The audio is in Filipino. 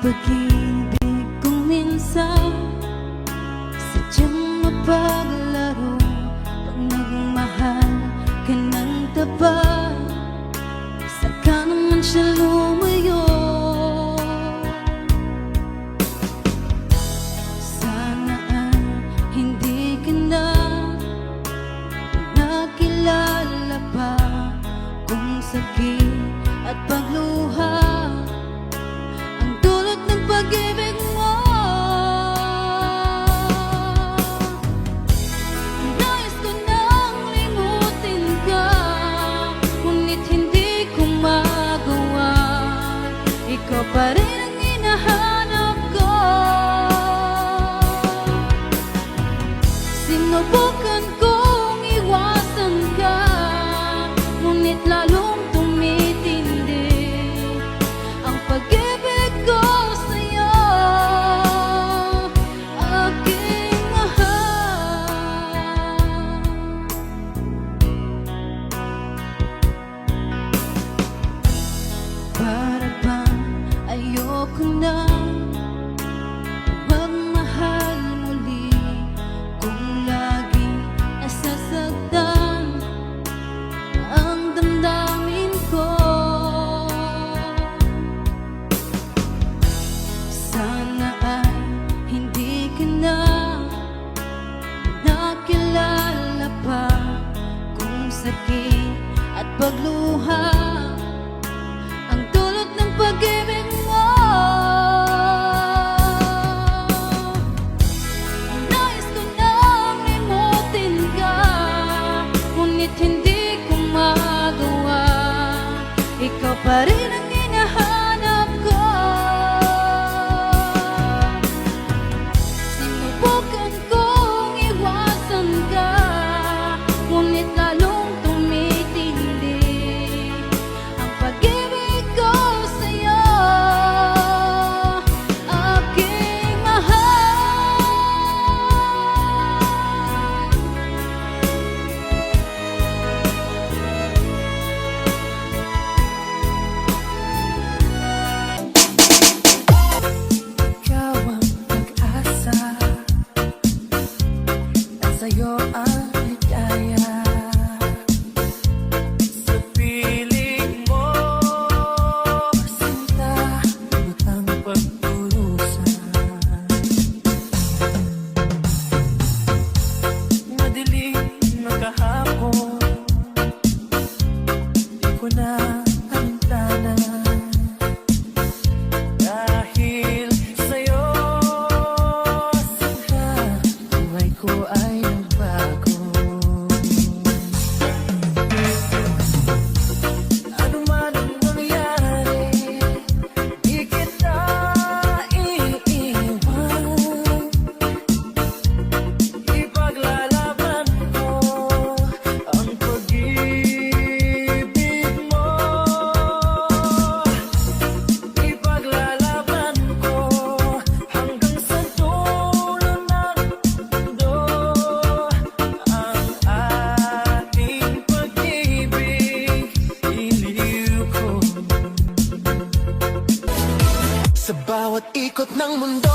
pag-ibig kung minsan sadyang mapaglaro. Pag nagmahal ka ng tapat, saka naman siya lumayo. Sana ay hindi ka na nakilala pa kung sakit at pagluha ang dulot ng pag-ibig mo. Nais ko nang limutin ka, ngunit hindi ko magawa. Ikaw pa rin ang hinahanap ko. Sinubukan kong iwasan ka, ngunit lalong tumitindi ang pag-ibig ko sa'yo, aking mahal. Para bang ayoko na magmahal muli kung laging nasasaktan ang damdamin ko. Sana ay hindi ka na nakilala pa kung sakit at pagluha ang dulot ng pag-ibig mo. Nais ko nang limutin ka, ngunit hindi ko magawa. Ikaw pa rin ang hinahanap ko. Sinubukan kong iwasan ka, ngunit lalong tumitindi ang pag-ibig ko sa'yo, aking mahal. Ikaw ang pag-asa, at sa'yo ang hidaya. Sa piling mo, sinta, butang pagturusan. Madilim na kahapon, di ko na alintana. Dahil sa'yo, sinta, buhay ko ay nagbago. Ano man ang nangyari, di kita iiwan. Ipaglalaban ko ang pag-ibig mo. Ipaglalaban ko hanggang sa dulo ng mundo ang ating pag-ibig. Iliw ko sa bawat ikot ng mundo.